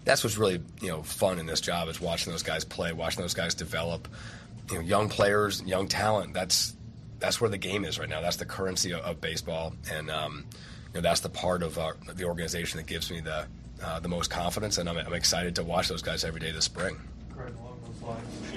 that's what's really, fun in this job, is watching those guys play, watching those guys develop. Young players, young talent, that's where the game is right now. That's the currency of baseball. And, that's the part of the organization that gives me the most confidence. And I'm excited to watch those guys every day this spring.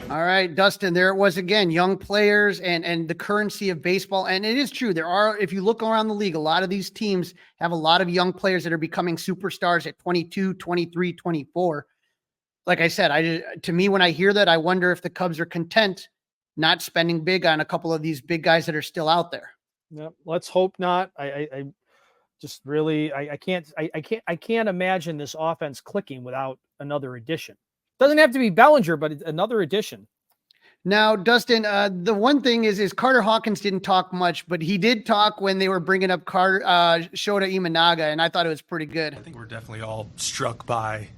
All right, Dustin, there it was again, young players and the currency of baseball. And it is true. There are, if you look around the league, a lot of these teams have a lot of young players that are becoming superstars at 22, 23, 24. Like I said, to me, when I hear that, I wonder if the Cubs are content not spending big on a couple of these big guys that are still out there.
Yep. Let's hope not. I just really, I can't imagine this offense clicking without another addition. Doesn't have to be Bellinger, but another addition.
Now, Dustin, the one thing is Carter Hawkins didn't talk much, but he did talk when they were bringing up Shota Imanaga, and I thought it was pretty good.
I think we're definitely all struck by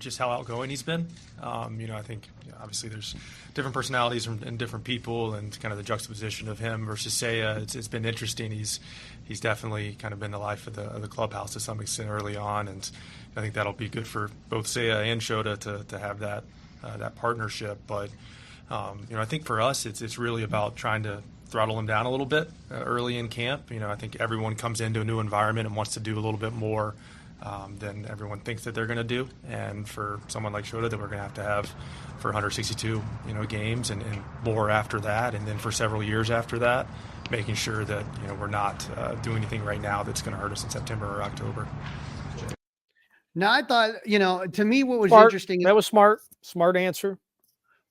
just how outgoing he's been. I think obviously there's different personalities and different people, and kind of the juxtaposition of him versus Seiya. It's been interesting. He's definitely kind of been the life of the clubhouse to some extent early on, and I think that'll be good for both Seiya and Shota to have that partnership. But I think for us, it's really about trying to throttle him down a little bit early in camp. I think everyone comes into a new environment and wants to do a little bit more than everyone thinks that they're going to do. And for someone like Shota that we're going to have for 162, games and more after that, and then for several years after that, making sure that, we're not doing anything right now that's going to hurt us in September or October.
Now, I thought, to me, what was
Smart.
interesting.
That was smart answer.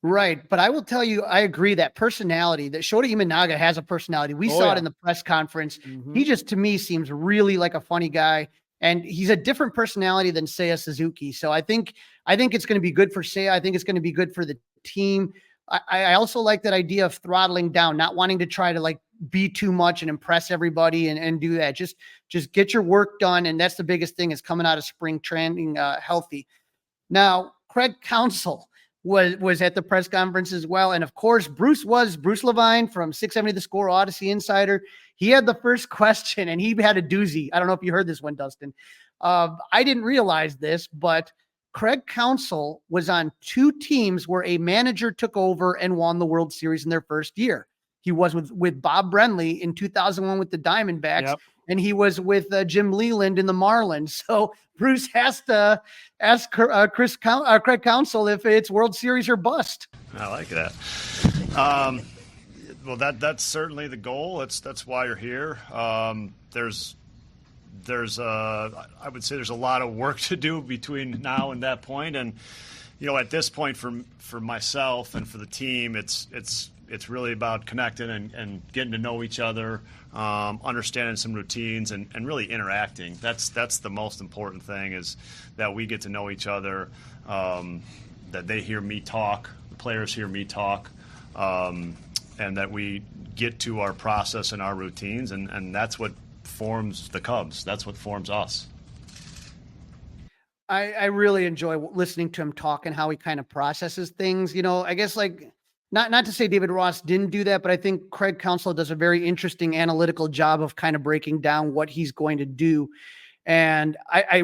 Right. But I will tell you, I agree that personality, that Shota Imanaga has a personality. We saw it in the press conference.
Mm-hmm.
He just, to me, seems really like a funny guy. And he's a different personality than Seiya Suzuki. So I think it's going to be good for Seiya. I think it's going to be good for the team. I also like that idea of throttling down, not wanting to try to be too much and impress everybody and do that. Just get your work done. And that's the biggest thing, is coming out of spring training healthy. Now, Craig Counsell was at the press conference as well. And of course, Bruce Levine from 670 The Score, Odyssey Insider. He had the first question and he had a doozy. I don't know if you heard this one, Dustin. I didn't realize this, but Craig Counsell was on 2 teams where a manager took over and won the World Series in their first year. He was with Bob Brenly in 2001 with the Diamondbacks, yep. And he was with Jim Leland in the Marlins. So Bruce has to ask Craig Counsell if it's World Series or bust.
I like that. Well, that's certainly the goal. That's why you're here. I would say there's a lot of work to do between now and that point. And, at this point for myself and for the team, it's really about connecting and getting to know each other, understanding some routines and really interacting. That's the most important thing, is that we get to know each other, that they hear me talk, the players hear me talk, and that we get to our process and our routines, and that's what forms the Cubs. That's what forms us.
I really enjoy listening to him talk and how he kind of processes things. I guess not to say David Ross didn't do that, but I think Craig Counsell does a very interesting analytical job of kind of breaking down what he's going to do. And I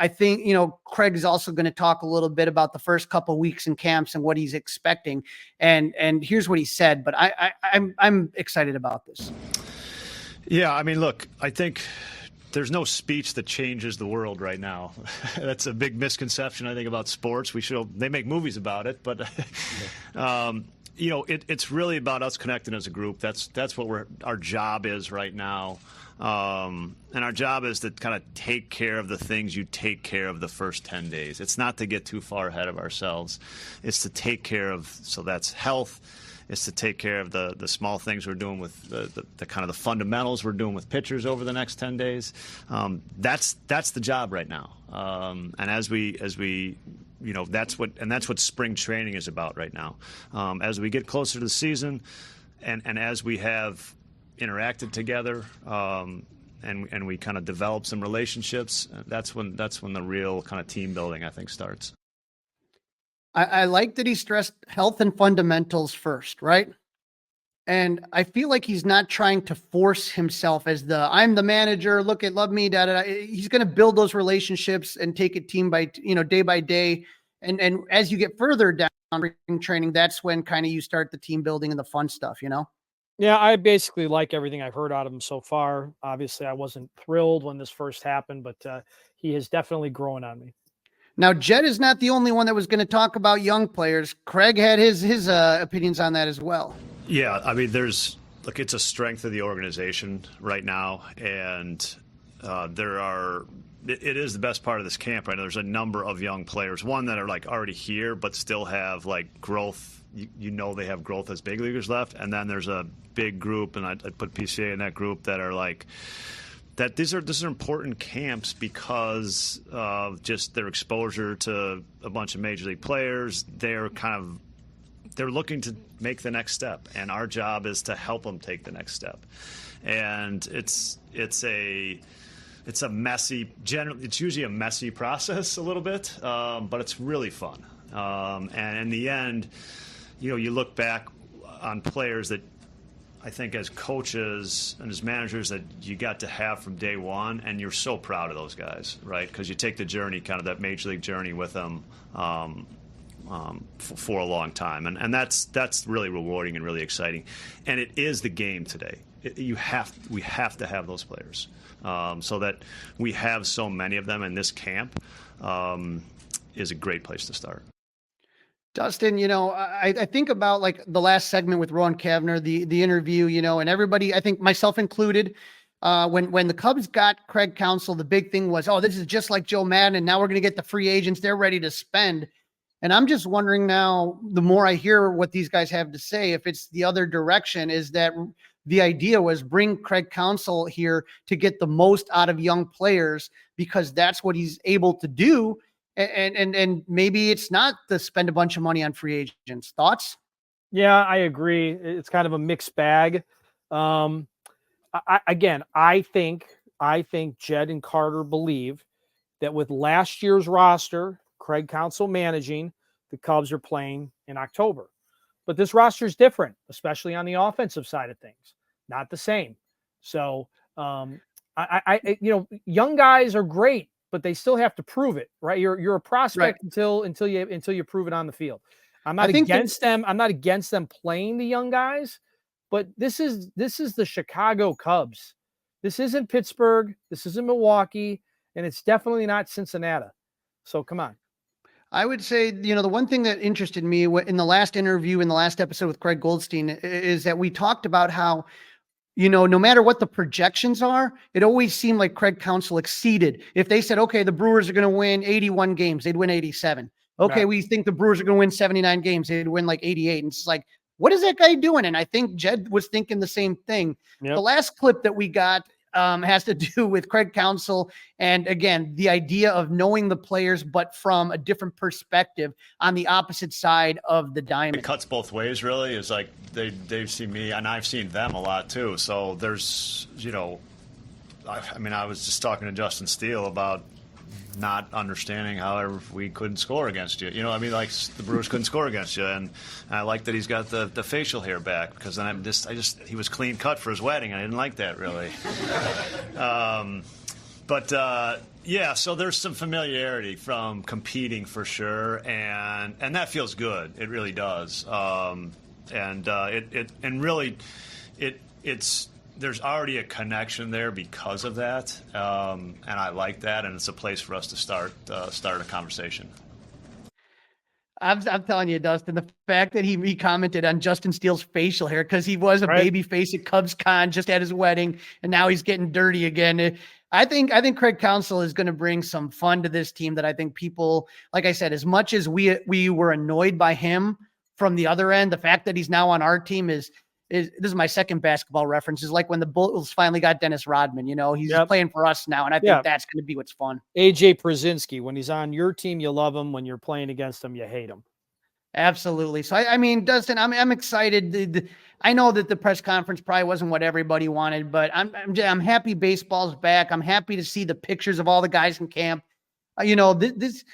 think, Craig is also going to talk a little bit about the first couple of weeks in camps and what he's expecting. And here's what he said, but I'm excited about this.
Yeah, I mean, look, I think there's no speech that changes the world right now. That's a big misconception, I think, about sports. They make movies about it, but it's really about us connecting as a group. That's what our job is right now. And our job is to kind of take care of the things you take care of the first 10 days. It's not to get too far ahead of ourselves. It's to take care of, so that's health. It's to take care of the small things we're doing with the kind of the fundamentals we're doing with pitchers over the next 10 days. That's the job right now. And as we that's what spring training is about right now. As we get closer to the season, and as we have interacted together, and we kind of develop some relationships, that's when the real kind of team building, I think, starts.
I like that he stressed health and fundamentals first, right? And I feel like he's not trying to force himself as I'm the manager, love me, He's going to build those relationships and take it team by, day by day. And as you get further down spring training, that's when kind of you start the team building and the fun stuff,
Yeah, I basically like everything I've heard out of him so far. Obviously, I wasn't thrilled when this first happened, but he has definitely grown on me.
Now, Jed is not the only one that was going to talk about young players. Craig had his opinions on that as well.
Yeah, I mean, it's a strength of the organization right now, and it is the best part of this camp right now. There's a number of young players, one that are already here, but still have growth. They have growth as big leaguers left, and then there's a big group, and I'd put PCA in that group, that are that these are important camps because of just their exposure to a bunch of major league players. They're looking to make the next step, and our job is to help them take the next step. And it's usually a messy process a little bit, but it's really fun. And in the end, you look back on players that I think as coaches and as managers that you got to have from day one, and you're so proud of those guys, right? Because you take the journey, kind of that major league journey with them for a long time. And that's really rewarding and really exciting. And it is the game today. we have to have those players so that we have so many of them in this camp is a great place to start.
Dustin, I think about like the last segment with Rowan Kavner, the interview, and everybody, I think myself included, when the Cubs got Craig Counsell, the big thing was, oh, this is just like Joe Madden, and now we're going to get the free agents. They're ready to spend. And I'm just wondering now, the more I hear what these guys have to say, if it's the other direction, is that the idea was bring Craig Counsell here to get the most out of young players because that's what he's able to do. And maybe it's not to spend a bunch of money on free agents. Thoughts?
Yeah, I agree. It's kind of a mixed bag. I think Jed and Carter believe that with last year's roster, Craig Counsell managing, the Cubs are playing in October. But this roster is different, especially on the offensive side of things. Not the same. So, young guys are great, but they still have to prove it, right? You're a prospect until you prove it on the field. I'm not against them. I'm not against them playing the young guys, but this is the Chicago Cubs. This isn't Pittsburgh. This isn't Milwaukee, and it's definitely not Cincinnati. So come on.
I would say, the one thing that interested me in the last interview, in the last episode with Craig Goldstein, is that we talked about how, no matter what the projections are, it always seemed like Craig Counsell exceeded. If they said, okay, the Brewers are going to win 81 games, they'd win 87. Okay,
Right.
We think the Brewers are going to win 79 games, they'd win like 88. And it's like, what is that guy doing? And I think Jed was thinking the same thing.
Yep.
The last clip that we got has to do with Craig Counsell. And again, the idea of knowing the players, but from a different perspective on the opposite side of the diamond.
It cuts both ways, really. It's like they've seen me, and I've seen them a lot, too. So there's, I was just talking to Justin Steele about not understanding how we couldn't score against you. Like the Brewers couldn't score against you. And I like that he's got the facial hair back because then he was clean cut for his wedding. And I didn't like that really. So there's some familiarity from competing for sure. And that feels good. It really does. There's already a connection there because of that, and I like that, and it's a place for us to start a conversation.
I'm telling you, Dustin, the fact that he commented on Justin Steele's facial hair because he was a baby face at Cubs Con just at his wedding, and now he's getting dirty again. I think Craig Counsell is going to bring some fun to this team that I think people, like I said, as much as we were annoyed by him from the other end, the fact that he's now on our team is this is my second basketball reference, is like when the Bulls finally got Dennis Rodman, he's playing for us now. And I think that's going to be what's fun.
AJ Przinsky, when he's on your team, you love him. When you're playing against him, you hate him.
Absolutely. So, Dustin, I'm excited. I know that the press conference probably wasn't what everybody wanted, but I'm happy baseball's back. I'm happy to see the pictures of all the guys in camp. This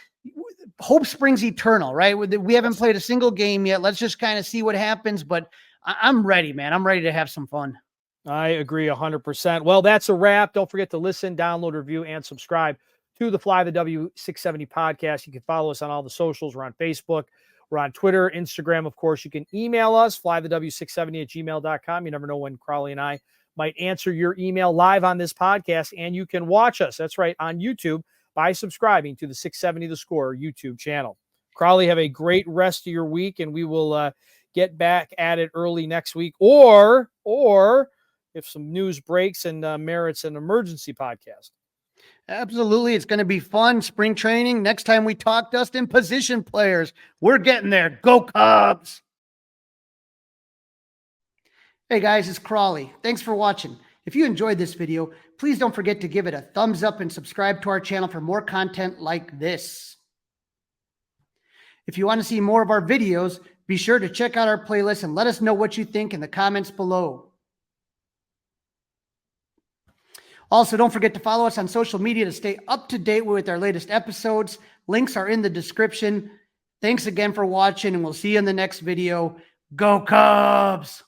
hope springs eternal, right? We haven't played a single game yet. Let's just kind of see what happens, but I'm ready, man. I'm ready to have some fun.
I agree 100%. Well, that's a wrap. Don't forget to listen, download, review, and subscribe to the Fly the W670 podcast. You can follow us on all the socials. We're on Facebook. We're on Twitter, Instagram. Of course, you can email us, flythew670@gmail.com. You never know when Crawly and I might answer your email live on this podcast, and you can watch us. That's right, on YouTube by subscribing to the 670 The Score YouTube channel. Crawly, have a great rest of your week, and we will get back at it early next week, or if some news breaks and merits an emergency podcast.
Absolutely. It's going to be fun. Spring training. Next time we talk, Dustin, position players. We're getting there. Go Cubs. Hey guys, it's Crawly. Thanks for watching. If you enjoyed this video, please don't forget to give it a thumbs up and subscribe to our channel for more content like this. If you want to see more of our videos, be sure to check out our playlist and let us know what you think in the comments below. Also, don't forget to follow us on social media to stay up to date with our latest episodes. Links are in the description. Thanks again for watching, and we'll see you in the next video. Go Cubs!